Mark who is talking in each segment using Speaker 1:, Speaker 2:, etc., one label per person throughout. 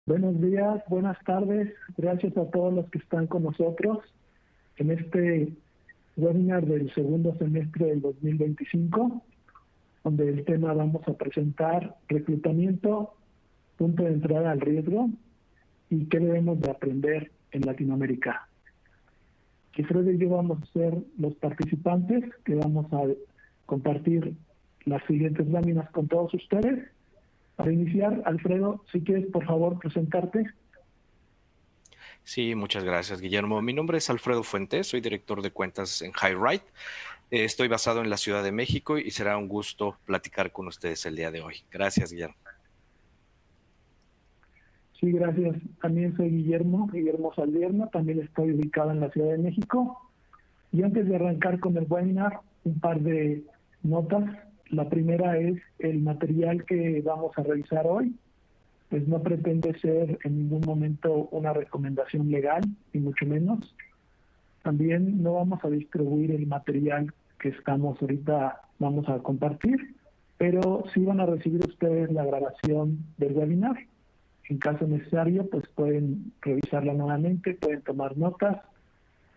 Speaker 1: Buenos días, buenas tardes. Gracias a todos los que están con nosotros en este webinar del segundo semestre del 2025, donde el tema vamos a presentar reclutamiento, punto de entrada al riesgo y qué debemos de aprender en Latinoamérica. Alfredo y yo vamos a ser los participantes que vamos a compartir las siguientes láminas con todos ustedes. Para iniciar, Alfredo, si quieres, por favor, presentarte.
Speaker 2: Sí, muchas gracias, Guillermo. Mi nombre es Alfredo Fuentes, soy director de cuentas en HighRight. Estoy basado en la Ciudad de México y será un gusto platicar con ustedes el día de hoy. Gracias, Guillermo.
Speaker 1: Sí, gracias. También soy Guillermo Saldierno, también estoy ubicado en la Ciudad de México. Y antes de arrancar con el webinar, un par de notas. La primera es el material que vamos a revisar hoy. Pues no pretende ser en ningún momento una recomendación legal, ni mucho menos. También no vamos a distribuir el material que vamos a compartir, pero sí van a recibir ustedes la grabación del webinar. En caso necesario, pues pueden revisarla nuevamente, pueden tomar notas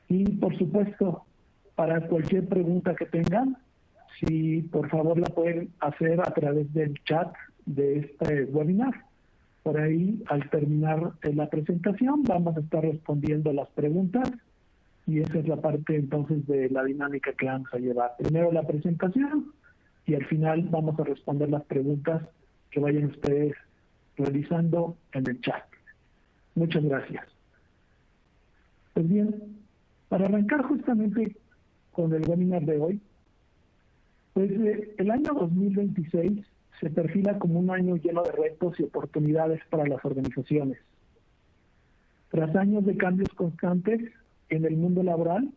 Speaker 1: y, por supuesto, para cualquier pregunta que tengan, si por favor la pueden hacer a través del chat de este webinar. Por ahí, al terminar la presentación, vamos a estar respondiendo las preguntas y esa es la parte entonces de la dinámica que vamos a llevar. Primero la presentación y al final vamos a responder las preguntas que vayan ustedes realizando en el chat. Muchas gracias. Pues bien, para arrancar justamente con el webinar de hoy, pues el año 2026 se perfila como un año lleno de retos y oportunidades para las organizaciones. Tras años de cambios constantes en el mundo laboral,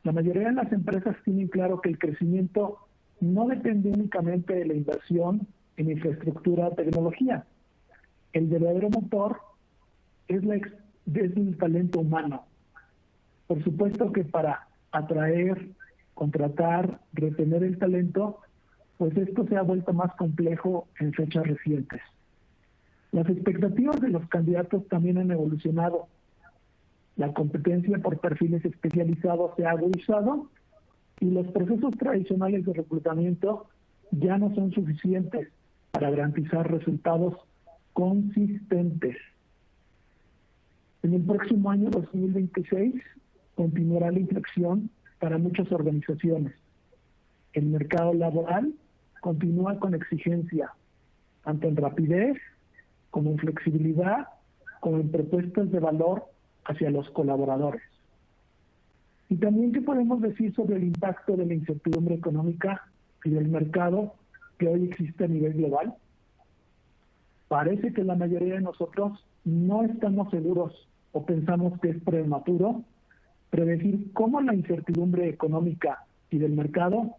Speaker 1: la mayoría de las empresas tienen claro que el crecimiento no depende únicamente de la inversión en infraestructura o tecnología. El verdadero motor es el talento humano. Por supuesto que para atraer, contratar, retener el talento, pues esto se ha vuelto más complejo en fechas recientes. Las expectativas de los candidatos también han evolucionado. La competencia por perfiles especializados se ha agudizado y los procesos tradicionales de reclutamiento ya no son suficientes para garantizar resultados consistentes. En el próximo año 2026 continuará la inflexión para muchas organizaciones. El mercado laboral continúa con exigencia, tanto en rapidez, como en flexibilidad, como en propuestas de valor hacia los colaboradores. Y también, ¿qué podemos decir sobre el impacto de la incertidumbre económica y del mercado que hoy existe a nivel global? Parece que la mayoría de nosotros no estamos seguros o pensamos que es prematuro predecir cómo la incertidumbre económica y del mercado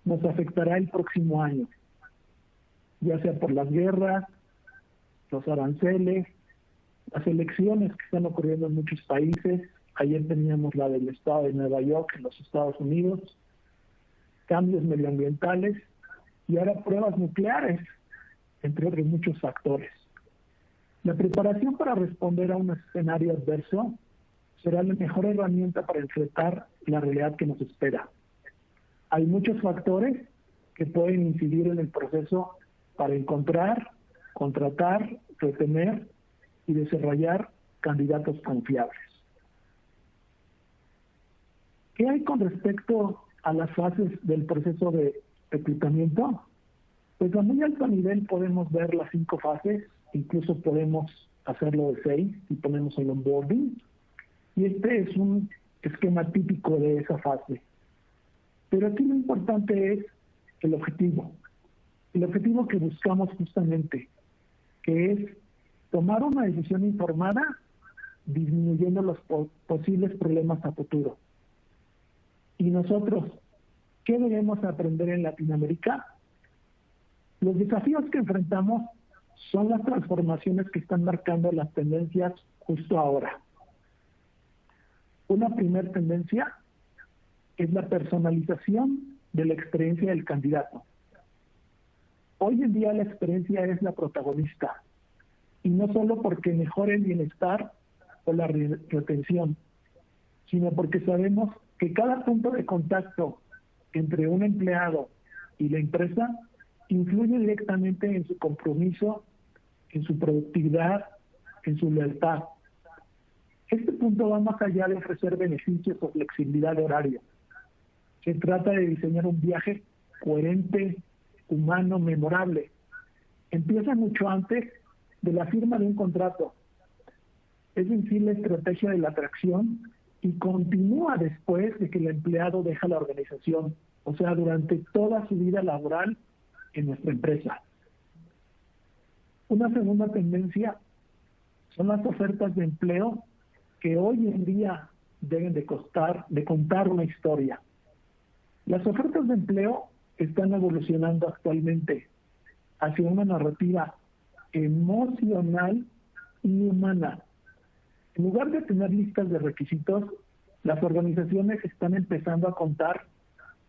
Speaker 1: nos afectará el próximo año, ya sea por las guerras, los aranceles, las elecciones que están ocurriendo en muchos países. Ayer teníamos la del estado de Nueva York en los Estados Unidos, cambios medioambientales y ahora pruebas nucleares, entre otros muchos factores. La preparación para responder a un escenario adverso será la mejor herramienta para enfrentar la realidad que nos espera. Hay muchos factores que pueden incidir en el proceso para encontrar, contratar, retener y desarrollar candidatos confiables. ¿Qué hay con respecto a las fases del proceso de reclutamiento? Pues a muy alto nivel podemos ver las 5 fases, incluso podemos hacerlo de 6 si ponemos el onboarding. Y este es un esquema típico de esa fase. Pero aquí lo importante es el objetivo que buscamos justamente, que es tomar una decisión informada disminuyendo los posibles problemas a futuro. Y nosotros, ¿qué debemos aprender en Latinoamérica? Los desafíos que enfrentamos son las transformaciones que están marcando las tendencias justo ahora. Una primera tendencia es la personalización de la experiencia del candidato. Hoy en día la experiencia es la protagonista y no solo porque mejore el bienestar o la retención, sino porque sabemos que cada punto de contacto entre un empleado y la empresa influye directamente en su compromiso, en su productividad, en su lealtad. Este punto va más allá de ofrecer beneficios o flexibilidad de horario. Se trata de diseñar un viaje coherente, humano, memorable. Empieza mucho antes de la firma de un contrato. Es en sí la estrategia de la atracción y continúa después de que el empleado deja la organización, o sea, durante toda su vida laboral en nuestra empresa. Una segunda tendencia son las ofertas de empleo que hoy en día deben de contar una historia. Las ofertas de empleo están evolucionando actualmente hacia una narrativa emocional y humana. En lugar de tener listas de requisitos, las organizaciones están empezando a contar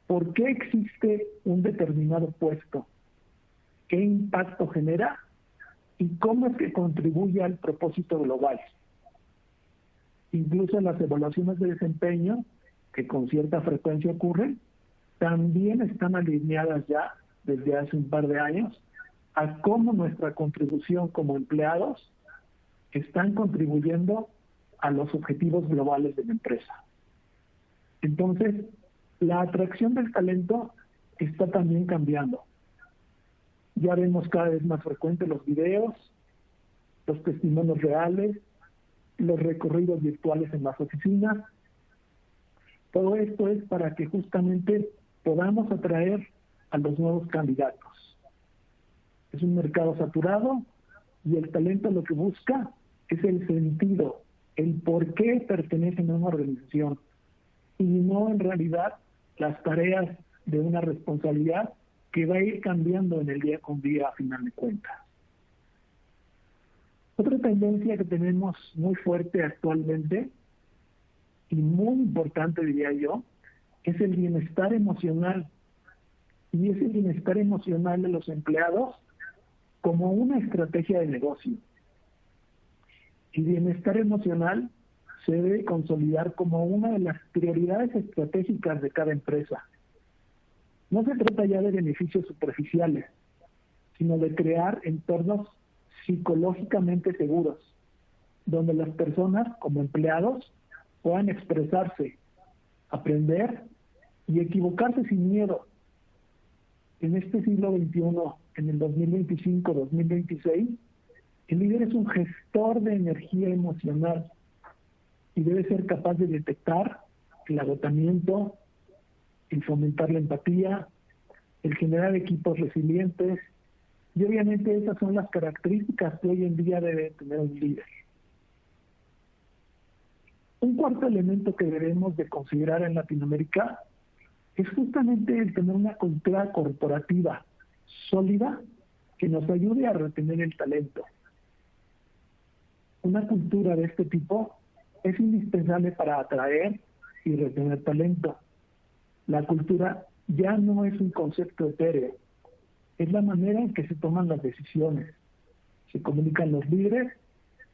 Speaker 1: por qué existe un determinado puesto, qué impacto genera y cómo es que contribuye al propósito global. Incluso las evaluaciones de desempeño, que con cierta frecuencia ocurren, también están alineadas ya desde hace un par de años a cómo nuestra contribución como empleados están contribuyendo a los objetivos globales de la empresa. Entonces, la atracción del talento está también cambiando. Ya vemos cada vez más frecuentes los videos, los testimonios reales, los recorridos virtuales en las oficinas. Todo esto es para que justamente podamos atraer a los nuevos candidatos. Es un mercado saturado y el talento lo que busca es el sentido, el por qué pertenecen a una organización y no en realidad las tareas de una responsabilidad que va a ir cambiando en el día con día a final de cuentas. Otra tendencia que tenemos muy fuerte actualmente y muy importante, diría yo, es el bienestar emocional. Y es el bienestar emocional de los empleados como una estrategia de negocio. El bienestar emocional se debe consolidar como una de las prioridades estratégicas de cada empresa. No se trata ya de beneficios superficiales, sino de crear entornos psicológicamente seguros, donde las personas como empleados puedan expresarse, aprender y equivocarse sin miedo. En este siglo XXI, en el 2025-2026, el líder es un gestor de energía emocional y debe ser capaz de detectar el agotamiento, el fomentar la empatía, el generar equipos resilientes, y obviamente esas son las características que hoy en día debe tener un líder. Un cuarto elemento que debemos de considerar en Latinoamérica es justamente el tener una cultura corporativa sólida que nos ayude a retener el talento. Una cultura de este tipo es indispensable para atraer y retener talento. La cultura ya no es un concepto etéreo, es la manera en que se toman las decisiones, se comunican los líderes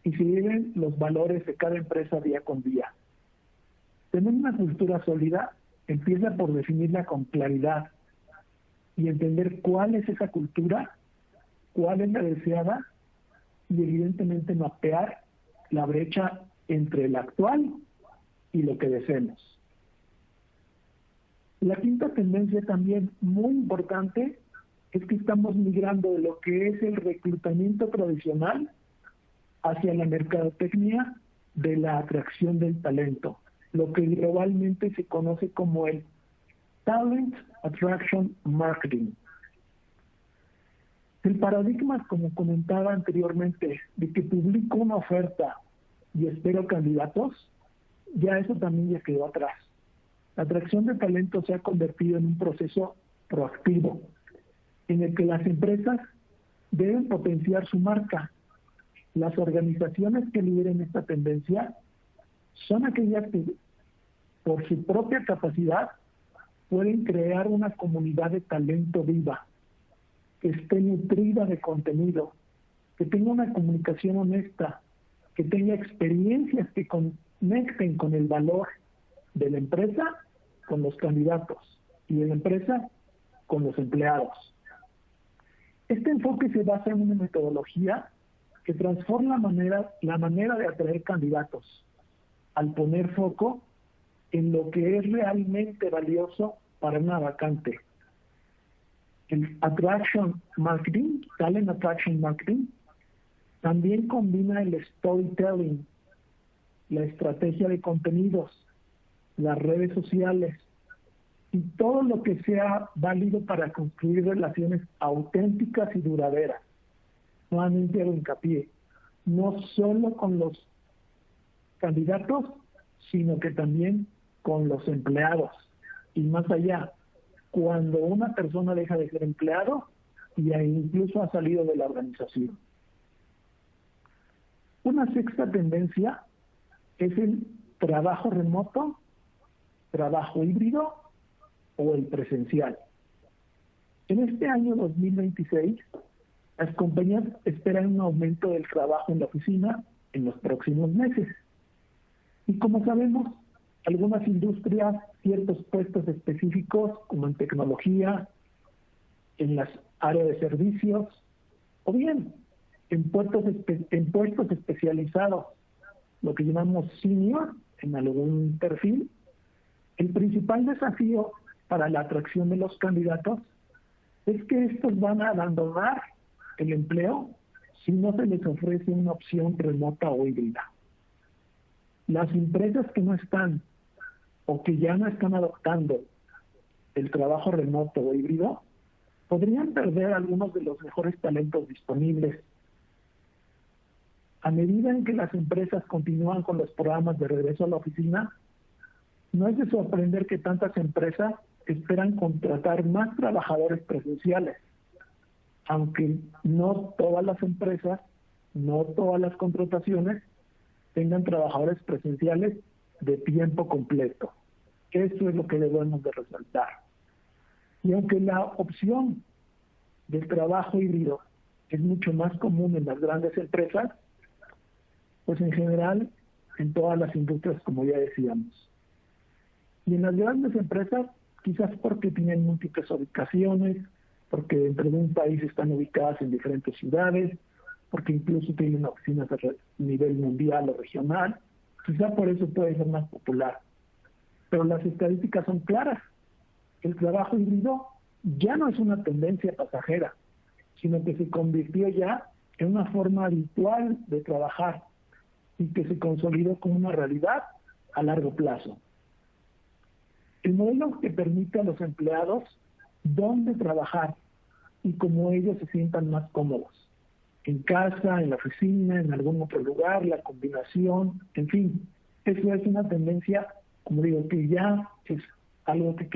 Speaker 1: y se viven los valores de cada empresa día con día. Tener una cultura sólida empieza por definirla con claridad y entender cuál es esa cultura, cuál es la deseada y evidentemente mapear la brecha entre el actual y lo que deseemos. La quinta tendencia también muy importante es que estamos migrando de lo que es el reclutamiento tradicional hacia la mercadotecnia de la atracción del talento, lo que globalmente se conoce como el Talent Attraction Marketing. El paradigma, como comentaba anteriormente, de que publico una oferta y espero candidatos, ya eso también ya quedó atrás. La atracción de talento se ha convertido en un proceso proactivo, en el que las empresas deben potenciar su marca. Las organizaciones que lideren esta tendencia son aquellas que, por su propia capacidad, pueden crear una comunidad de talento viva, que esté nutrida de contenido, que tenga una comunicación honesta, que tenga experiencias que conecten con el valor de la empresa con los candidatos y de la empresa con los empleados. Este enfoque se basa en una metodología que transforma la manera de atraer candidatos al poner foco en lo que es realmente valioso para una vacante. El Attraction Marketing, Talent Attraction Marketing, también combina el storytelling, la estrategia de contenidos, las redes sociales y todo lo que sea válido para construir relaciones auténticas y duraderas. Nuevamente hago hincapié, no solo con los candidatos, sino que también con los empleados. Y más allá, cuando una persona deja de ser empleado y incluso ha salido de la organización. Una sexta tendencia es el trabajo remoto, trabajo híbrido o el presencial. En este año 2026, las compañías esperan un aumento del trabajo en la oficina en los próximos meses. Y como sabemos, algunas industrias, ciertos puestos específicos, como en tecnología, en las áreas de servicios, o bien en puestos especializados, lo que llamamos senior, en algún perfil, el principal desafío para la atracción de los candidatos es que estos van a abandonar el empleo si no se les ofrece una opción remota o híbrida. Las empresas que no están o que ya no están adoptando el trabajo remoto o híbrido podrían perder algunos de los mejores talentos disponibles. A medida en que las empresas continúan con los programas de regreso a la oficina, no es de sorprender que tantas empresas esperan contratar más trabajadores presenciales, aunque no todas las empresas, no todas las contrataciones tengan trabajadores presenciales de tiempo completo. Eso es lo que debemos de resaltar. Y aunque la opción del trabajo híbrido es mucho más común en las grandes empresas, pues en general en todas las industrias, como ya decíamos. Y en las grandes empresas, quizás porque tienen múltiples ubicaciones, porque dentro de un país están ubicadas en diferentes ciudades, porque incluso tienen oficinas a nivel mundial o regional, quizás por eso puede ser más popular. Pero las estadísticas son claras. El trabajo híbrido ya no es una tendencia pasajera, sino que se convirtió ya en una forma habitual de trabajar y que se consolidó como una realidad a largo plazo. El modelo que permite a los empleados dónde trabajar y cómo ellos se sientan más cómodos. En casa, en la oficina, en algún otro lugar, la combinación, en fin. Eso es una tendencia, como digo, que ya es algo que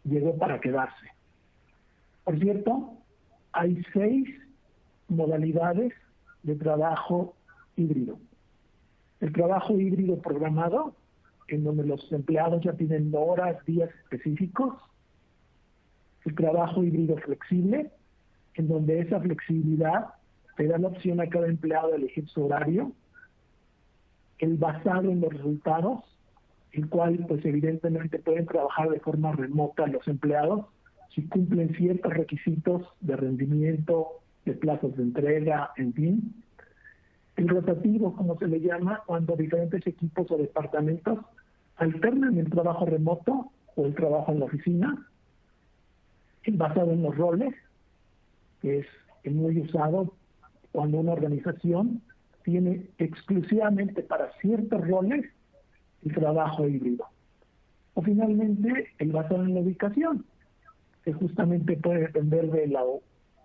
Speaker 1: llegó para quedarse. Por cierto, hay 6 modalidades de trabajo híbrido. El trabajo híbrido programado, en donde los empleados ya tienen horas, días específicos. El trabajo híbrido flexible, en donde esa flexibilidad te da la opción a cada empleado de elegir su horario. El basado en los resultados, el cual pues evidentemente pueden trabajar de forma remota los empleados si cumplen ciertos requisitos de rendimiento, de plazos de entrega, en fin. El rotativo, como se le llama, cuando diferentes equipos o departamentos alternan el trabajo remoto o el trabajo en la oficina. El basado en los roles, que es muy usado cuando una organización tiene exclusivamente para ciertos roles el trabajo híbrido. O finalmente, el basado en la ubicación, que justamente puede depender del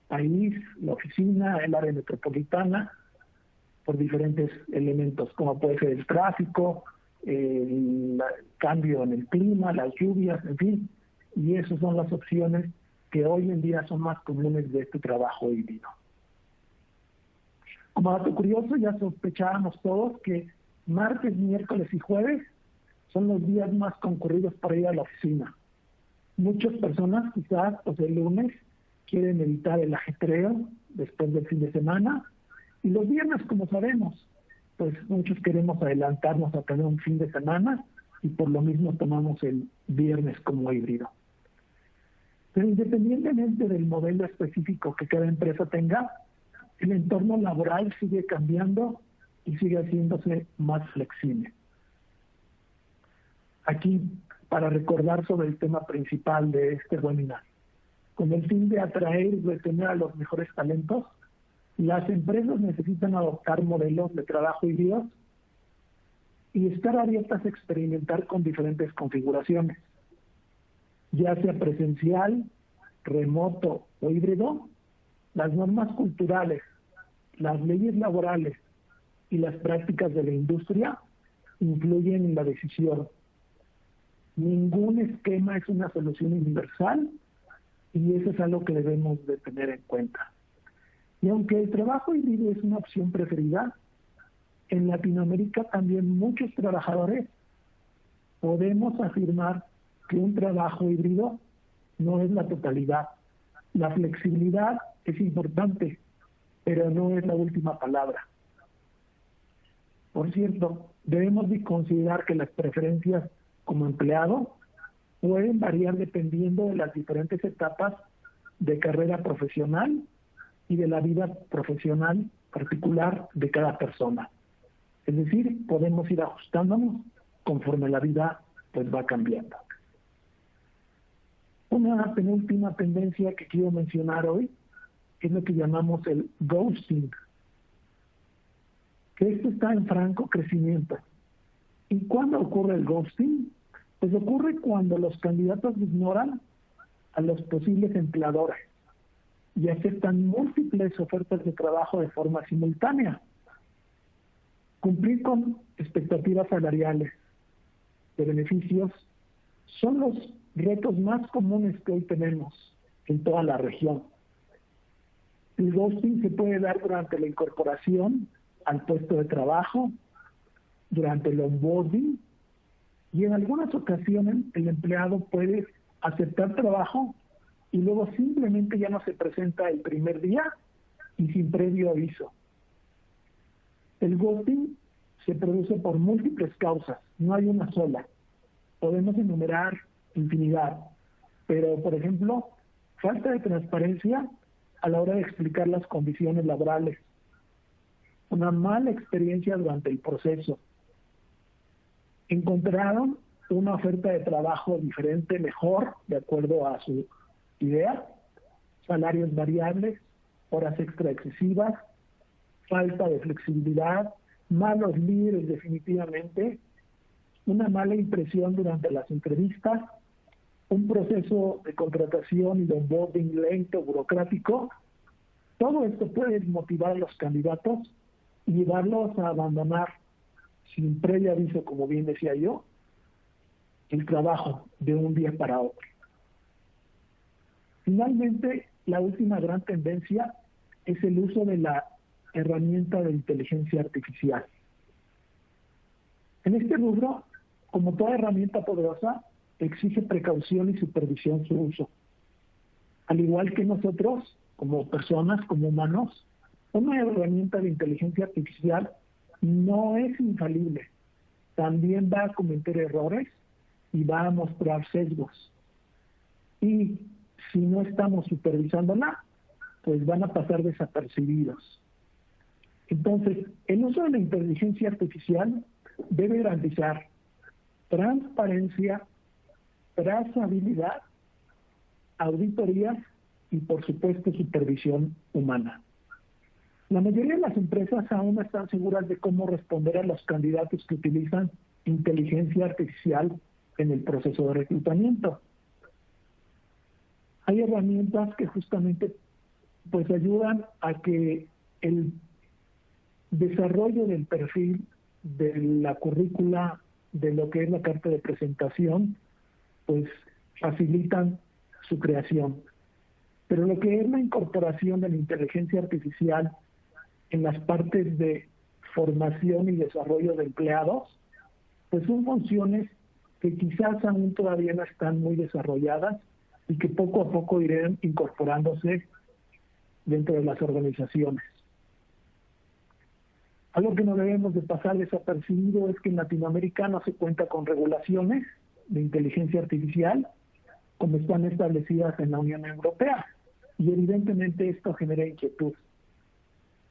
Speaker 1: país, la oficina, el área metropolitana, por diferentes elementos, como puede ser el tráfico, el cambio en el clima, las lluvias, en fin. Y esas son las opciones que hoy en día son más comunes de este trabajo híbrido. Como dato curioso, ya sospechábamos todos que martes, miércoles y jueves son los días más concurridos para ir a la oficina. Muchas personas quizás pues el lunes quieren evitar el ajetreo después del fin de semana. Y los viernes, como sabemos, pues muchos queremos adelantarnos a tener un fin de semana y por lo mismo tomamos el viernes como híbrido. Pero independientemente del modelo específico que cada empresa tenga, el entorno laboral sigue cambiando y sigue haciéndose más flexible. Aquí, para recordar sobre el tema principal de este webinar, con el fin de atraer y retener a los mejores talentos, las empresas necesitan adoptar modelos de trabajo híbridos y estar abiertas a experimentar con diferentes configuraciones, ya sea presencial, remoto o híbrido. Las normas culturales, las leyes laborales y las prácticas de la industria influyen en la decisión. Ningún esquema es una solución universal y eso es algo que debemos de tener en cuenta. Y aunque el trabajo híbrido es una opción preferida, en Latinoamérica también muchos trabajadores podemos afirmar que un trabajo híbrido no es la totalidad. La flexibilidad es importante, pero no es la última palabra. Por cierto, debemos de considerar que las preferencias como empleado pueden variar dependiendo de las diferentes etapas de carrera profesional y de la vida profesional particular de cada persona. Es decir, podemos ir ajustándonos conforme la vida pues va cambiando. Una penúltima tendencia que quiero mencionar hoy es lo que llamamos el ghosting, que esto está en franco crecimiento. ¿Y cuándo ocurre el ghosting? Pues ocurre cuando los candidatos ignoran a los posibles empleadores y aceptan múltiples ofertas de trabajo de forma simultánea. Cumplir con expectativas salariales de beneficios son los retos más comunes que hoy tenemos en toda la región. El ghosting se puede dar durante la incorporación al puesto de trabajo, durante el onboarding, y en algunas ocasiones el empleado puede aceptar trabajo y luego simplemente ya no se presenta el primer día y sin previo aviso. El ghosting se produce por múltiples causas, no hay una sola. Podemos enumerar infinidad, pero por ejemplo, falta de transparencia a la hora de explicar las condiciones laborales, una mala experiencia durante el proceso, encontraron una oferta de trabajo diferente, mejor, de acuerdo a su idea, salarios variables, horas extra excesivas, falta de flexibilidad, malos líderes definitivamente, una mala impresión durante las entrevistas, un proceso de contratación y de onboarding lento, burocrático. Todo esto puede desmotivar a los candidatos y llevarlos a abandonar sin previo aviso, como bien decía yo, el trabajo de un día para otro. Finalmente, la última gran tendencia es el uso de la herramienta de inteligencia artificial. En este rubro, como toda herramienta poderosa, exige precaución y supervisión su uso. Al igual que nosotros, como personas, como humanos, una herramienta de inteligencia artificial no es infalible. También va a cometer errores y va a mostrar sesgos. Y si no estamos supervisándola, pues van a pasar desapercibidos. Entonces, el uso de la inteligencia artificial debe garantizar transparencia, trazabilidad, auditorías y, por supuesto, supervisión humana. La mayoría de las empresas aún no están seguras de cómo responder a los candidatos que utilizan inteligencia artificial en el proceso de reclutamiento. Hay herramientas que justamente pues ayudan a que el desarrollo del perfil, de la currícula, de lo que es la carta de presentación, pues facilitan su creación. Pero lo que es la incorporación de la inteligencia artificial en las partes de formación y desarrollo de empleados, pues son funciones que quizás aún todavía no están muy desarrolladas y que poco a poco irán incorporándose dentro de las organizaciones. Algo que no debemos de pasar desapercibido es que en Latinoamérica no se cuenta con regulaciones de inteligencia artificial como están establecidas en la Unión Europea, y evidentemente esto genera inquietud.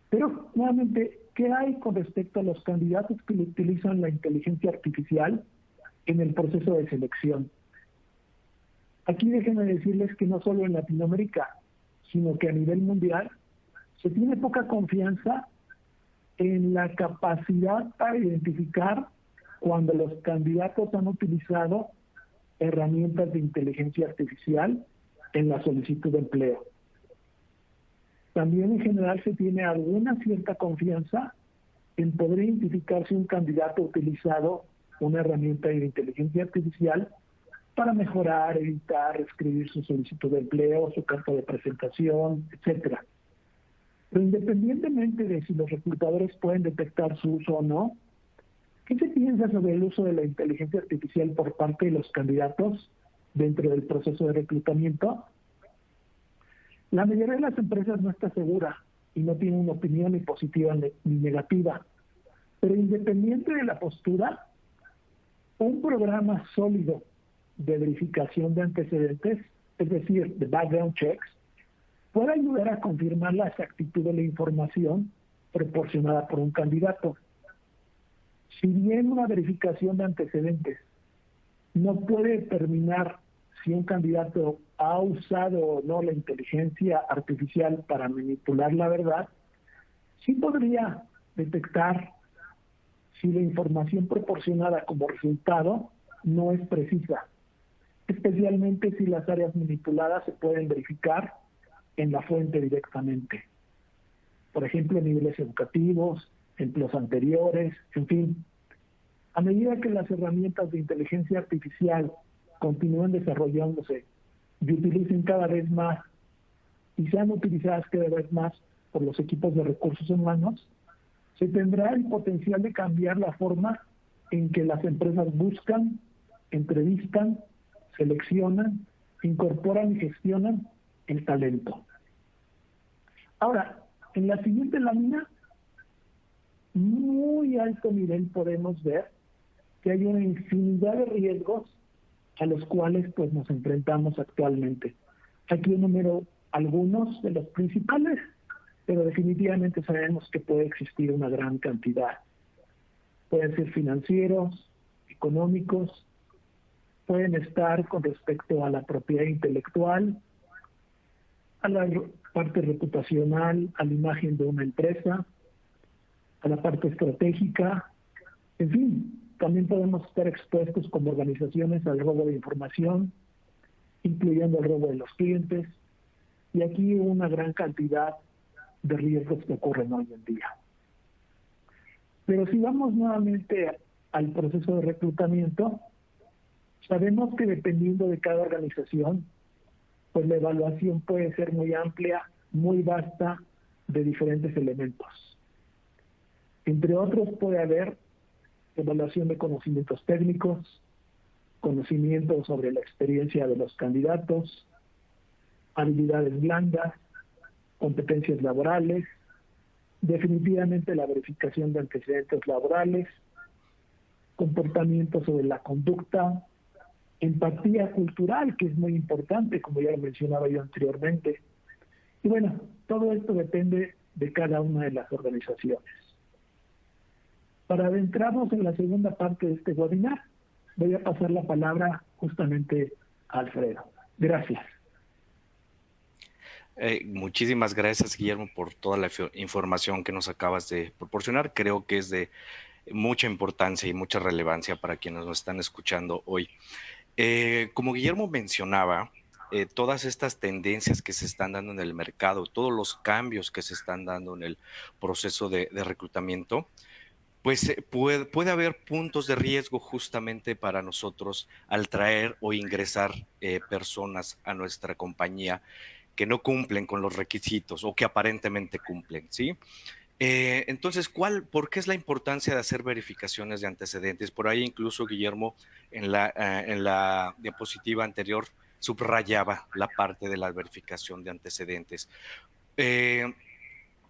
Speaker 1: Pero, nuevamente, ¿qué hay con respecto a los candidatos que utilizan la inteligencia artificial en el proceso de selección? Aquí déjenme decirles que no solo en Latinoamérica, sino que a nivel mundial se tiene poca confianza en la capacidad para identificar cuando los candidatos han utilizado herramientas de inteligencia artificial en la solicitud de empleo. También en general se tiene alguna cierta confianza en poder identificar si un candidato ha utilizado una herramienta de inteligencia artificial para mejorar, editar, escribir su solicitud de empleo, su carta de presentación, etcétera. Pero independientemente de si los reclutadores pueden detectar su uso o no, ¿qué se piensa sobre el uso de la inteligencia artificial por parte de los candidatos dentro del proceso de reclutamiento? La mayoría de las empresas no está segura y no tiene una opinión ni positiva ni negativa. Pero independiente de la postura, un programa sólido de verificación de antecedentes, es decir, de background checks, puede ayudar a confirmar la exactitud de la información proporcionada por un candidato. Si bien una verificación de antecedentes no puede determinar si un candidato ha usado o no la inteligencia artificial para manipular la verdad, sí podría detectar si la información proporcionada como resultado no es precisa, especialmente si las áreas manipuladas se pueden verificar en la fuente directamente. Por ejemplo, niveles educativos, empleos anteriores, en fin. A medida que las herramientas de inteligencia artificial continúen desarrollándose y utilicen cada vez más y sean utilizadas cada vez más por los equipos de recursos humanos, se tendrá el potencial de cambiar la forma en que las empresas buscan, entrevistan, seleccionan, incorporan y gestionan el talento. Ahora, en la siguiente lámina, muy alto nivel podemos ver que hay una infinidad de riesgos a los cuales pues nos enfrentamos actualmente. Aquí enumero algunos de los principales, pero definitivamente sabemos que puede existir una gran cantidad. Pueden ser financieros, económicos, pueden estar con respecto a la propiedad intelectual, a la parte reputacional, a la imagen de una empresa, a la parte estratégica, en fin. También podemos estar expuestos como organizaciones al robo de información, incluyendo el robo de los clientes, y aquí una gran cantidad de riesgos que ocurren hoy en día. Pero si vamos nuevamente al proceso de reclutamiento, sabemos que dependiendo de cada organización, pues la evaluación puede ser muy amplia, muy vasta, de diferentes elementos. Entre otros puede haber evaluación de conocimientos técnicos, conocimientos sobre la experiencia de los candidatos, habilidades blandas, competencias laborales, definitivamente la verificación de antecedentes laborales, comportamiento sobre la conducta, empatía cultural, que es muy importante, como ya lo mencionaba yo anteriormente. Y bueno, todo esto depende de cada una de las organizaciones. Para adentrarnos en la segunda parte de este webinar, voy a pasar la palabra justamente a Alfredo. Gracias.
Speaker 2: Muchísimas gracias, Guillermo, por toda la información que nos acabas de proporcionar. Creo que es de mucha importancia y mucha relevancia para quienes nos están escuchando hoy. Como Guillermo mencionaba, todas estas tendencias que se están dando en el mercado, todos los cambios que se están dando en el proceso de reclutamiento, pues puede haber puntos de riesgo justamente para nosotros al traer o ingresar personas a nuestra compañía que no cumplen con los requisitos o que aparentemente cumplen, ¿sí? Entonces, ¿por qué es la importancia de hacer verificaciones de antecedentes? Por ahí incluso Guillermo en la diapositiva anterior subrayaba la parte de la verificación de antecedentes. Eh,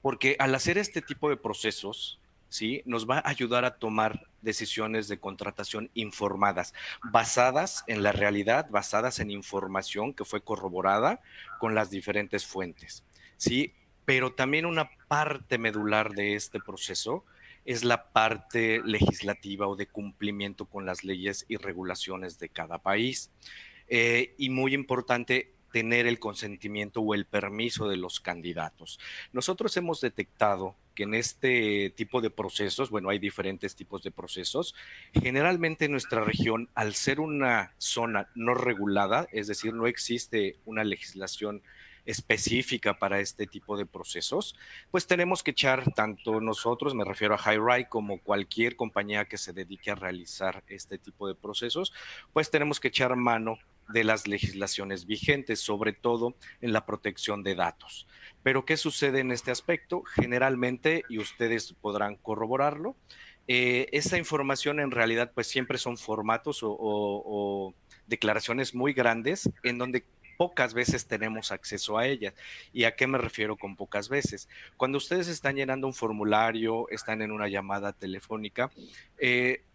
Speaker 2: Porque al hacer este tipo de procesos, ¿sí? Nos va a ayudar a tomar decisiones de contratación informadas, basadas en la realidad, basadas en información que fue corroborada con las diferentes fuentes, ¿sí? Pero también una parte medular de este proceso es la parte legislativa o de cumplimiento con las leyes y regulaciones de cada país. Y muy importante, tener el consentimiento o el permiso de los candidatos. Nosotros hemos detectado que en este tipo de procesos, bueno, hay diferentes tipos de procesos, generalmente en nuestra región, al ser una zona no regulada, es decir, no existe una legislación específica para este tipo de procesos, pues tenemos que echar tanto nosotros, me refiero a HighRide, como cualquier compañía que se dedique a realizar este tipo de procesos, pues tenemos que echar mano de las legislaciones vigentes, sobre todo en la protección de datos. Pero ¿qué sucede en este aspecto? Generalmente, y ustedes podrán corroborarlo, esa información en realidad pues siempre son formatos o declaraciones muy grandes en donde pocas veces tenemos acceso a ellas. ¿Y a qué me refiero con pocas veces? Cuando ustedes están llenando un formulario, están en una llamada telefónica,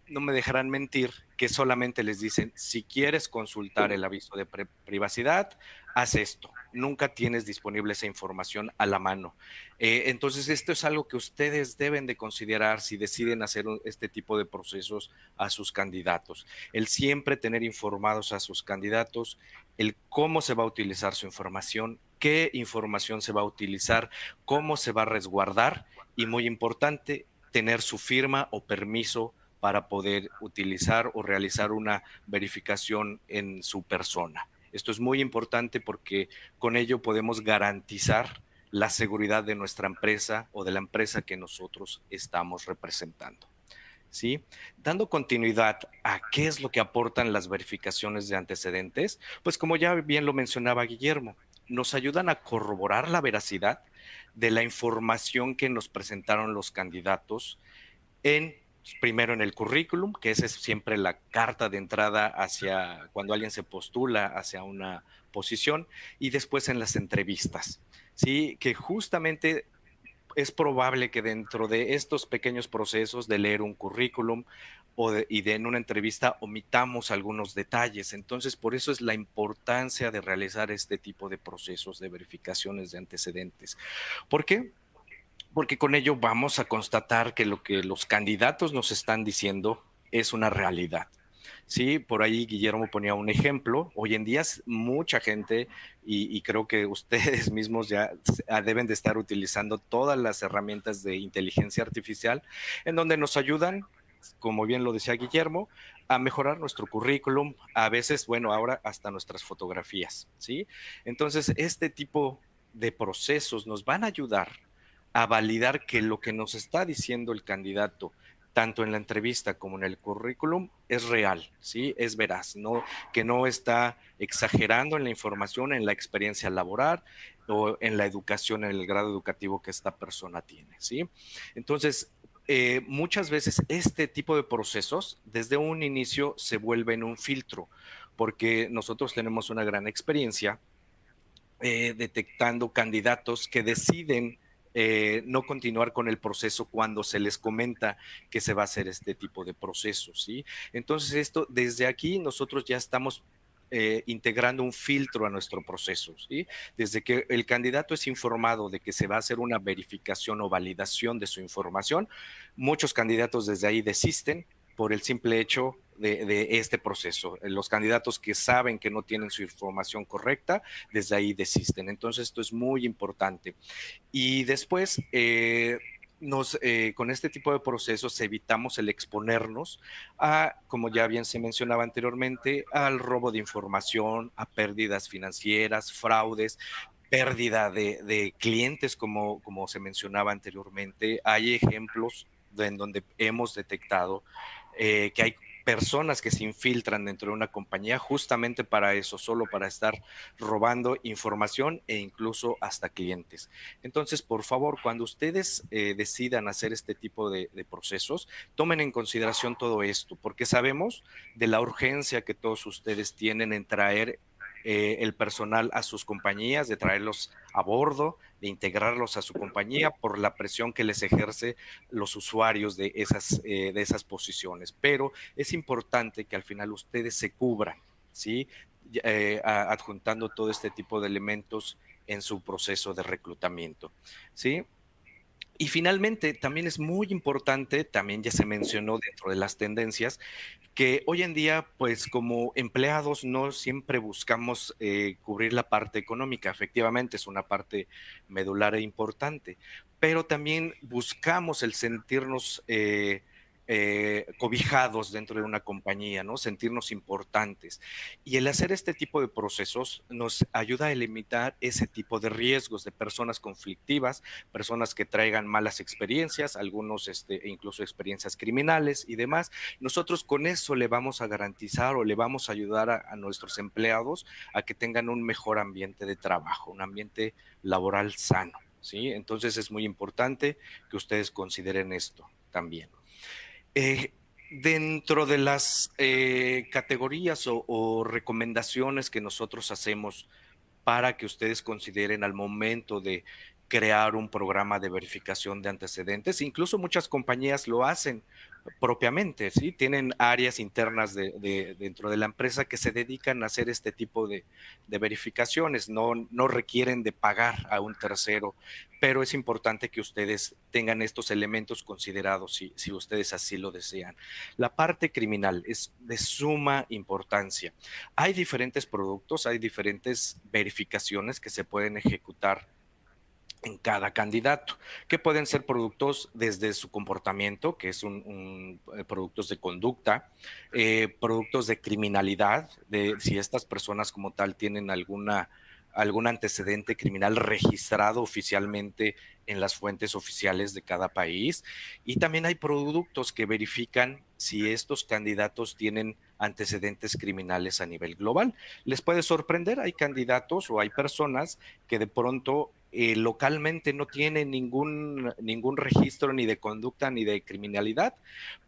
Speaker 2: no me dejarán mentir que solamente les dicen, si quieres consultar el aviso de privacidad, haz esto. Nunca tienes disponible esa información a la mano. Entonces, esto es algo que ustedes deben de considerar si deciden hacer este tipo de procesos a sus candidatos. El siempre tener informados a sus candidatos, el cómo se va a utilizar su información, qué información se va a utilizar, cómo se va a resguardar y, muy importante, tener su firma o permiso para poder utilizar o realizar una verificación en su persona. Esto es muy importante porque con ello podemos garantizar la seguridad de nuestra empresa o de la empresa que nosotros estamos representando. ¿Sí? Dando continuidad a qué es lo que aportan las verificaciones de antecedentes, pues como ya bien lo mencionaba Guillermo, nos ayudan a corroborar la veracidad de la información que nos presentaron los candidatos primero en el currículum, que esa es siempre la carta de entrada hacia cuando alguien se postula hacia una posición, y después en las entrevistas, ¿sí? Que justamente es probable que dentro de estos pequeños procesos de leer un currículum y de en una entrevista omitamos algunos detalles. Entonces, por eso es la importancia de realizar este tipo de procesos de verificaciones de antecedentes. ¿Por qué? Porque con ello vamos a constatar que lo que los candidatos nos están diciendo es una realidad. Sí, por ahí Guillermo ponía un ejemplo. Hoy en día mucha gente, y creo que ustedes mismos ya deben de estar utilizando todas las herramientas de inteligencia artificial en donde nos ayudan, como bien lo decía Guillermo, a mejorar nuestro currículum, a veces, bueno, ahora hasta nuestras fotografías, ¿sí? Entonces, este tipo de procesos nos van a ayudar a validar que lo que nos está diciendo el candidato, tanto en la entrevista como en el currículum, es real, ¿sí? Es veraz, ¿no? Que no está exagerando en la información, en la experiencia laboral o en la educación, en el grado educativo que esta persona tiene, ¿sí? Entonces, muchas veces este tipo de procesos desde un inicio se vuelven un filtro, porque nosotros tenemos una gran experiencia detectando candidatos que deciden no continuar con el proceso cuando se les comenta que se va a hacer este tipo de procesos, ¿sí? Entonces esto, desde aquí nosotros ya estamos integrando un filtro a nuestro proceso, ¿sí? Desde que el candidato es informado de que se va a hacer una verificación o validación de su información, muchos candidatos desde ahí desisten por el simple hecho de este proceso. Los candidatos que saben que no tienen su información correcta, desde ahí desisten. Entonces, esto es muy importante. Y después, con este tipo de procesos evitamos el exponernos a, como ya bien se mencionaba anteriormente, al robo de información, a pérdidas financieras, fraudes, pérdida de clientes, como se mencionaba anteriormente. Hay ejemplos en donde hemos detectado que hay personas que se infiltran dentro de una compañía justamente para eso, solo para estar robando información e incluso hasta clientes. Entonces, por favor, cuando ustedes decidan hacer este tipo de procesos, tomen en consideración todo esto, porque sabemos de la urgencia que todos ustedes tienen en traer el personal a sus compañías, de traerlos a bordo, de integrarlos a su compañía por la presión que les ejerce los usuarios de esas posiciones. Pero es importante que al final ustedes se cubran, ¿sí? Adjuntando todo este tipo de elementos en su proceso de reclutamiento, ¿sí? Y finalmente, también es muy importante, también ya se mencionó dentro de las tendencias, que hoy en día, pues como empleados no siempre buscamos cubrir la parte económica, efectivamente es una parte medular e importante, pero también buscamos el sentirnos cobijados dentro de una compañía, ¿no? Sentirnos importantes. Y el hacer este tipo de procesos nos ayuda a limitar ese tipo de riesgos de personas conflictivas, personas que traigan malas experiencias, algunos incluso experiencias criminales y demás. Nosotros con eso le vamos a garantizar o le vamos a ayudar a nuestros empleados a que tengan un mejor ambiente de trabajo, un ambiente laboral sano, ¿sí? Entonces es muy importante que ustedes consideren esto también. Eh, Dentro de las categorías o recomendaciones que nosotros hacemos para que ustedes consideren al momento de crear un programa de verificación de antecedentes. Incluso muchas compañías lo hacen propiamente, ¿sí? Tienen áreas internas dentro de la empresa que se dedican a hacer este tipo de verificaciones, no requieren de pagar a un tercero, pero es importante que ustedes tengan estos elementos considerados si ustedes así lo desean. La parte criminal es de suma importancia. Hay diferentes productos, hay diferentes verificaciones que se pueden ejecutar en cada candidato, que pueden ser productos desde su comportamiento, que es productos de conducta, productos de criminalidad, de si estas personas como tal tienen algún antecedente criminal registrado oficialmente en las fuentes oficiales de cada país. Y también hay productos que verifican si estos candidatos tienen antecedentes criminales a nivel global. Les puede sorprender, hay candidatos o hay personas que de pronto localmente no tienen ningún registro ni de conducta ni de criminalidad,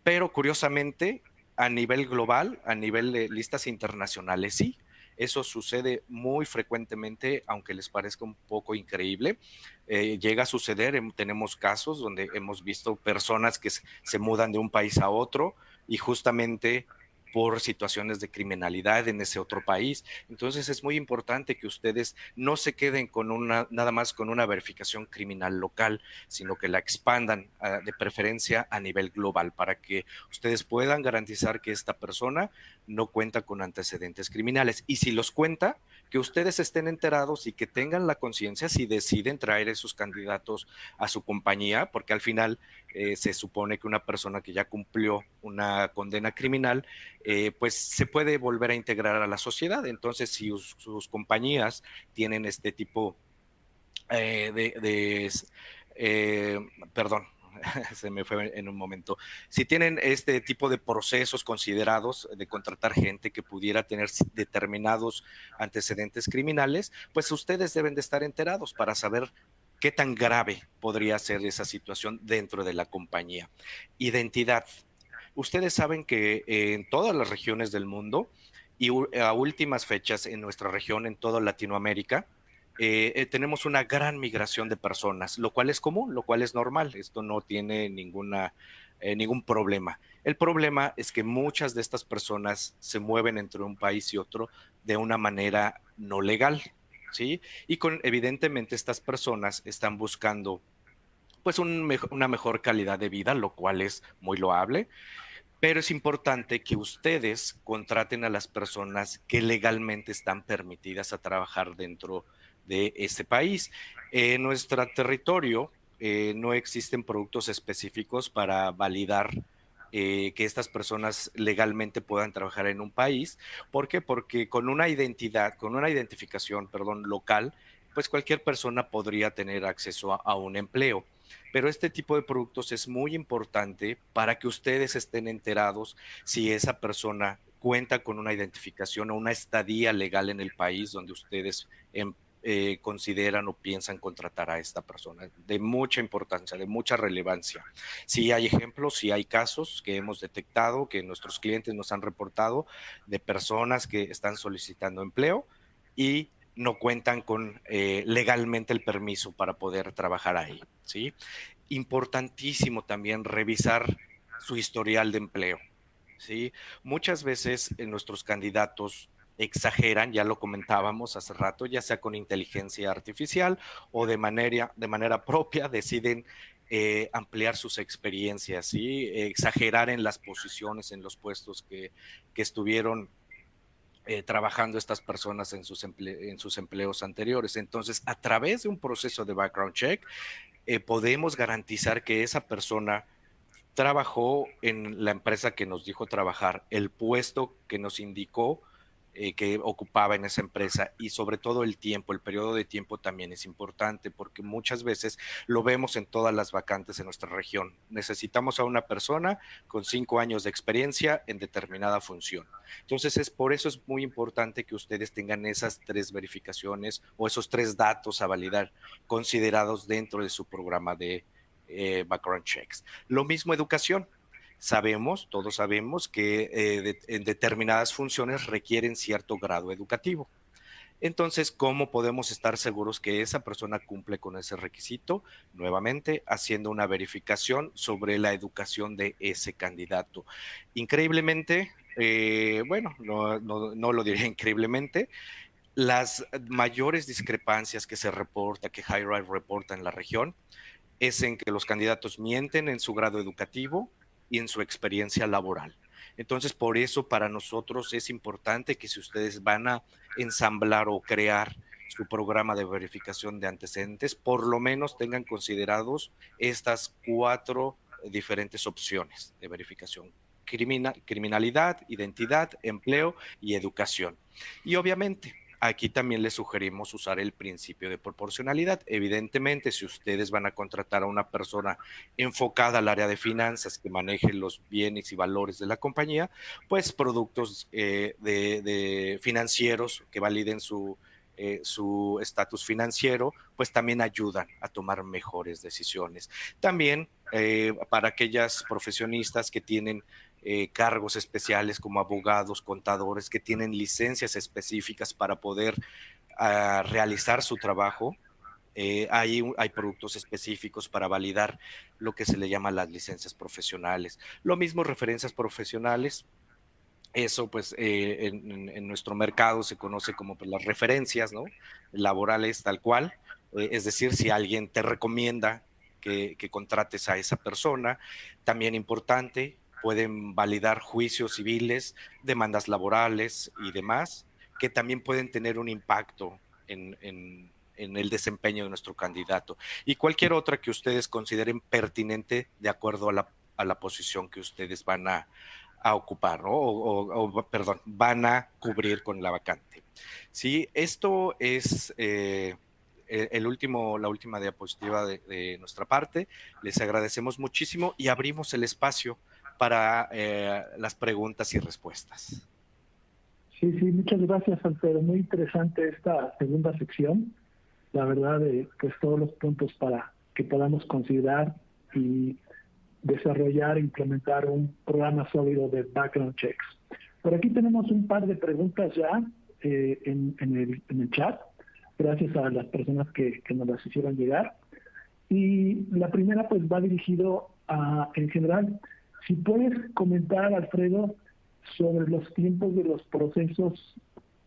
Speaker 2: pero curiosamente a nivel global, a nivel de listas internacionales, sí. Eso sucede muy frecuentemente, aunque les parezca un poco increíble. Llega a suceder, tenemos casos donde hemos visto personas que se mudan de un país a otro y justamente por situaciones de criminalidad en ese otro país. Entonces es muy importante que ustedes no se queden con nada más con una verificación criminal local, sino que la expandan de preferencia a nivel global para que ustedes puedan garantizar que esta persona no cuenta con antecedentes criminales. Y si los cuenta, que ustedes estén enterados y que tengan la conciencia si deciden traer esos candidatos a su compañía, porque al final se supone que una persona que ya cumplió una condena criminal, pues se puede volver a integrar a la sociedad. Entonces, si sus compañías tienen este tipo de perdón, se me fue en un momento. Si tienen este tipo de procesos considerados de contratar gente que pudiera tener determinados antecedentes criminales, pues ustedes deben de estar enterados para saber qué tan grave podría ser esa situación dentro de la compañía. Identidad. Ustedes saben que en todas las regiones del mundo y a últimas fechas en nuestra región, en toda Latinoamérica, tenemos una gran migración de personas, lo cual es común, lo cual es normal. Esto no tiene ningún problema. El problema es que muchas de estas personas se mueven entre un país y otro de una manera no legal, ¿sí? Y evidentemente estas personas están buscando pues una mejor calidad de vida, lo cual es muy loable, pero es importante que ustedes contraten a las personas que legalmente están permitidas a trabajar dentro de este país. En nuestro territorio no existen productos específicos para validar que estas personas legalmente puedan trabajar en un país. ¿Por qué? Porque con una identificación, perdón, local, pues cualquier persona podría tener acceso a un empleo. Pero este tipo de productos es muy importante para que ustedes estén enterados si esa persona cuenta con una identificación o una estadía legal en el país donde ustedes consideran o piensan contratar a esta persona. De mucha importancia, de mucha relevancia. Sí hay ejemplos, sí hay casos que hemos detectado, que nuestros clientes nos han reportado de personas que están solicitando empleo y no cuentan con legalmente el permiso para poder trabajar ahí, ¿sí? Importantísimo también revisar su historial de empleo, ¿sí? Muchas veces nuestros candidatos exageran, ya lo comentábamos hace rato, ya sea con inteligencia artificial o de manera propia deciden ampliar sus experiencias, ¿sí? Exagerar en las posiciones, en los puestos que estuvieron trabajando estas personas en sus empleos anteriores. Entonces, a través de un proceso de background check, podemos garantizar que esa persona trabajó en la empresa que nos dijo trabajar, el puesto que nos indicó que ocupaba en esa empresa y sobre todo el tiempo, el periodo de tiempo también es importante porque muchas veces lo vemos en todas las vacantes en nuestra región. Necesitamos a una persona con 5 años de experiencia en determinada función. Entonces, por eso es muy importante que ustedes tengan esas 3 verificaciones o esos 3 datos a validar considerados dentro de su programa de background checks. Lo mismo educación. Todos sabemos que en determinadas funciones requieren cierto grado educativo. Entonces, ¿cómo podemos estar seguros que esa persona cumple con ese requisito? Nuevamente, haciendo una verificación sobre la educación de ese candidato. Increíblemente, bueno, no lo diré increíblemente, las mayores discrepancias que se reporta, que HighRight reporta en la región, es en que los candidatos mienten en su grado educativo y en su experiencia laboral. Entonces, por eso para nosotros es importante que si ustedes van a ensamblar o crear su programa de verificación de antecedentes, por lo menos tengan considerados estas 4 diferentes opciones de verificación: criminalidad, identidad, empleo y educación. Y obviamente, aquí también les sugerimos usar el principio de proporcionalidad. Evidentemente, si ustedes van a contratar a una persona enfocada al área de finanzas que maneje los bienes y valores de la compañía, pues productos de financieros que validen su estatus financiero, pues también ayudan a tomar mejores decisiones. También para aquellas profesionistas que tienen cargos especiales como abogados, contadores, que tienen licencias específicas para poder realizar su trabajo. Hay productos específicos para validar lo que se le llama las licencias profesionales. Lo mismo referencias profesionales. Eso, pues, en nuestro mercado se conoce como pues, las referencias, ¿no? Laborales tal cual. Es decir, si alguien te recomienda que contrates a esa persona, también importante, pueden validar juicios civiles, demandas laborales y demás, que también pueden tener un impacto en el desempeño de nuestro candidato. Y cualquier otra que ustedes consideren pertinente de acuerdo a la posición que ustedes van a ocupar, ¿no? Perdón, van a cubrir con la vacante. Sí, esto es la última diapositiva de nuestra parte. Les agradecemos muchísimo y abrimos el espacio para las preguntas y respuestas.
Speaker 1: Sí, sí, muchas gracias, Alfredo. Muy interesante esta segunda sección. La verdad, pues todos los puntos para que podamos considerar y desarrollar e implementar un programa sólido de background checks. Por aquí tenemos un par de preguntas ya en el chat, gracias a las personas que nos las hicieron llegar. Y la primera pues va dirigido a, en general, si puedes comentar, Alfredo, sobre los tiempos de los procesos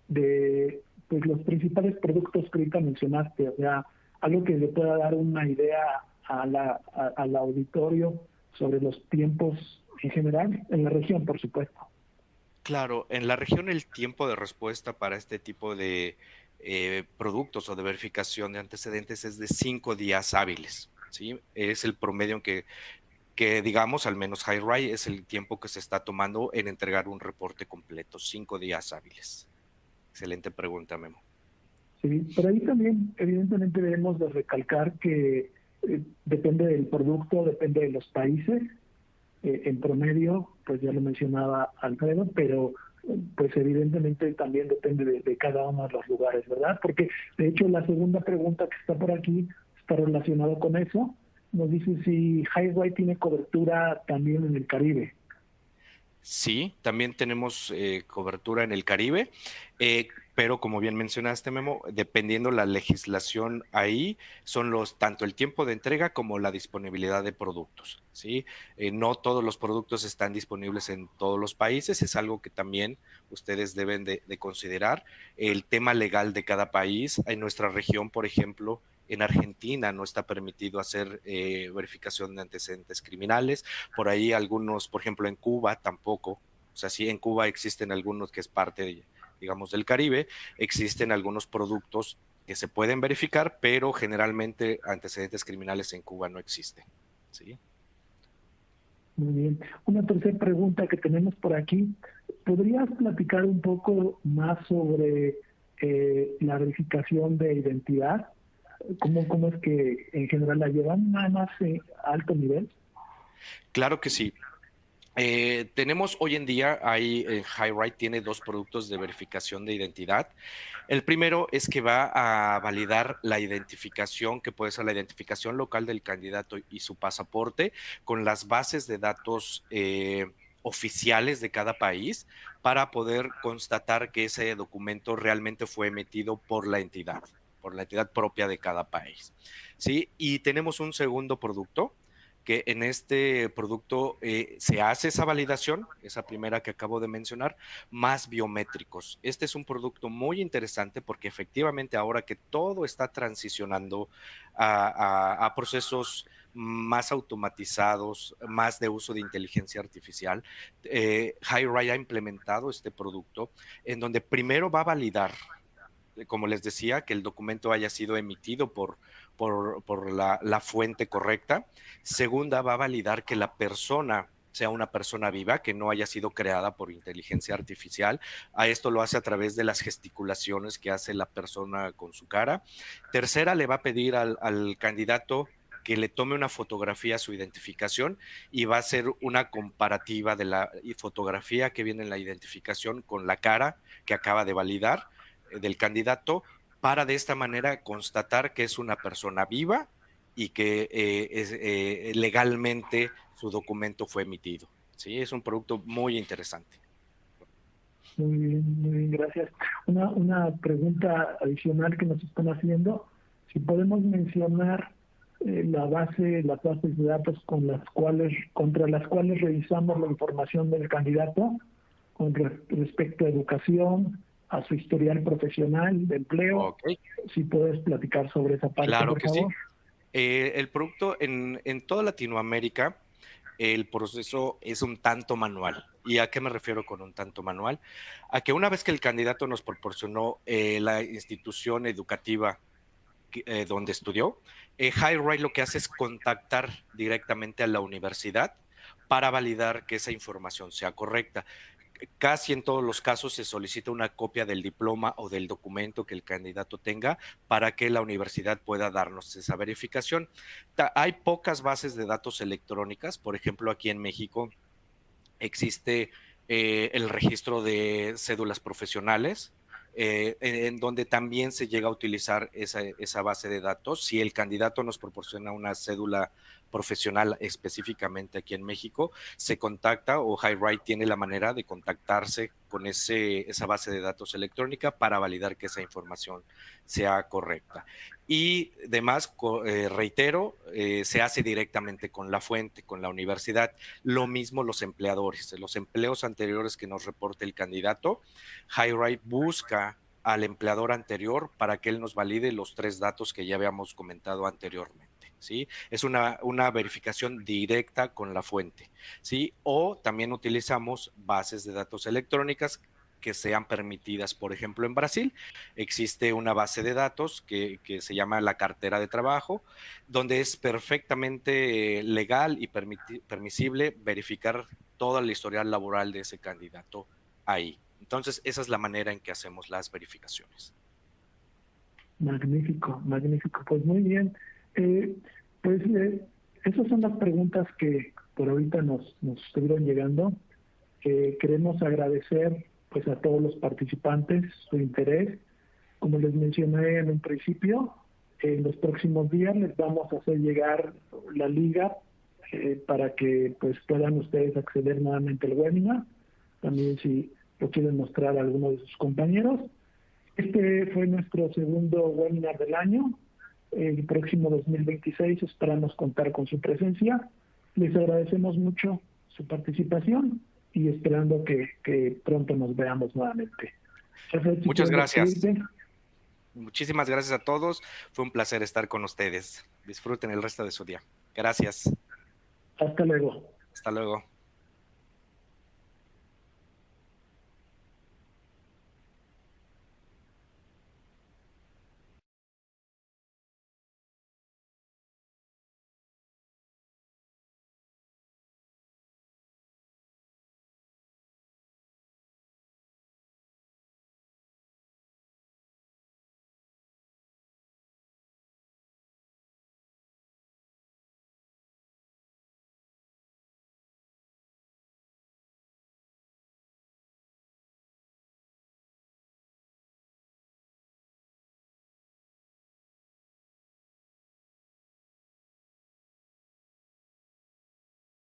Speaker 1: de pues, los principales productos que ahorita mencionaste, o sea, algo que le pueda dar una idea al auditorio sobre los tiempos en general, en la región, por supuesto.
Speaker 2: Claro, en la región el tiempo de respuesta para este tipo de productos o de verificación de antecedentes es de 5 días hábiles, ¿sí? Es el promedio en que digamos, al menos HighRight es el tiempo que se está tomando en entregar un reporte completo, 5 días hábiles. Excelente pregunta, Memo.
Speaker 1: Sí, pero ahí también evidentemente debemos de recalcar que depende del producto, depende de los países. En promedio, pues ya lo mencionaba Alfredo, pero pues evidentemente también depende de cada uno de los lugares, ¿verdad? Porque de hecho la segunda pregunta que está por aquí está relacionada con eso. Nos dice si HighRight tiene cobertura también en el Caribe.
Speaker 2: Sí, también tenemos cobertura en el Caribe, pero como bien mencionaste, Memo, dependiendo la legislación ahí, son tanto el tiempo de entrega como la disponibilidad de productos, ¿sí? No todos los productos están disponibles en todos los países, es algo que también ustedes deben de considerar. El tema legal de cada país, en nuestra región, por ejemplo, en Argentina no está permitido hacer verificación de antecedentes criminales. Por ahí algunos, por ejemplo, en Cuba tampoco. O sea, sí, en Cuba existen algunos que es parte, digamos, del Caribe, existen algunos productos que se pueden verificar, pero generalmente antecedentes criminales en Cuba no existen. ¿Sí?
Speaker 1: Muy bien. Una tercera pregunta que tenemos por aquí. ¿Podrías platicar un poco más sobre la verificación de identidad? ¿Cómo es que en general la llevan nada más a alto nivel?
Speaker 2: Claro que sí. Tenemos hoy en día, ahí HighRight tiene dos productos de verificación de identidad. El primero es que va a validar la identificación, que puede ser la identificación local del candidato y su pasaporte, con las bases de datos oficiales de cada país para poder constatar que ese documento realmente fue emitido por la entidad propia de cada país. ¿Sí? Y tenemos un segundo producto que en este producto se hace esa validación, esa primera que acabo de mencionar, más biométricos. Este es un producto muy interesante porque efectivamente ahora que todo está transicionando a procesos más automatizados, más de uso de inteligencia artificial, HighRight ha implementado este producto en donde primero va a validar, como les decía, que el documento haya sido emitido por la fuente correcta. Segunda, va a validar que la persona sea una persona viva, que no haya sido creada por inteligencia artificial. A esto lo hace a través de las gesticulaciones que hace la persona con su cara. Tercera, le va a pedir al candidato que le tome una fotografía a su identificación y va a hacer una comparativa de la fotografía que viene en la identificación con la cara que acaba de validar del candidato para de esta manera constatar que es una persona viva y que legalmente su documento fue emitido. Sí, es un producto muy interesante.
Speaker 1: Muy bien, gracias. Una pregunta adicional que nos están haciendo, si podemos mencionar las bases de datos contra las cuales revisamos la información del candidato con respecto a educación, a su historial profesional de empleo.
Speaker 2: Ok,
Speaker 1: Si puedes platicar sobre esa parte,
Speaker 2: claro
Speaker 1: por
Speaker 2: que sí.
Speaker 1: favor.
Speaker 2: El producto en toda Latinoamérica, el proceso es un tanto manual. ¿Y a qué me refiero con un tanto manual? A que una vez que el candidato nos proporcionó la institución educativa donde estudió, HighRight lo que hace es contactar directamente a la universidad para validar que esa información sea correcta. Casi en todos los casos se solicita una copia del diploma o del documento que el candidato tenga para que la universidad pueda darnos esa verificación. Hay pocas bases de datos electrónicas, por ejemplo, aquí en México existe el registro de cédulas profesionales, en donde también se llega a utilizar esa base de datos. Si el candidato nos proporciona una cédula profesional específicamente aquí en México, se contacta o HighRight tiene la manera de contactarse con esa base de datos electrónica para validar que esa información sea correcta. Y además, reitero, se hace directamente con la fuente, con la universidad. Lo mismo los empleadores, los empleos anteriores que nos reporte el candidato, HighRight busca al empleador anterior para que él nos valide los tres datos que ya habíamos comentado anteriormente. ¿Sí? Es una verificación directa con la fuente. ¿Sí? O también utilizamos bases de datos electrónicas que sean permitidas. Por ejemplo, en Brasil existe una base de datos que se llama la cartera de trabajo, donde es perfectamente legal y permisible verificar toda la historial laboral de ese candidato ahí. Entonces, esa es la manera en que hacemos las verificaciones.
Speaker 1: Magnífico, magnífico. Pues muy bien. Eh, pues esas son las preguntas que por ahorita nos estuvieron llegando. Queremos agradecer pues a todos los participantes su interés. Como les mencioné en un principio, en los próximos días les vamos a hacer llegar la liga para que pues puedan ustedes acceder nuevamente al webinar. También si lo quieren mostrar a alguno de sus compañeros. Este fue nuestro segundo webinar del año. El próximo 2026 esperamos contar con su presencia. Les agradecemos mucho su participación y esperando que pronto nos veamos nuevamente.
Speaker 2: Muchas gracias. Muchísimas gracias a todos. Fue un placer estar con ustedes. Disfruten el resto de su día. Gracias.
Speaker 1: Hasta luego.
Speaker 2: Hasta luego.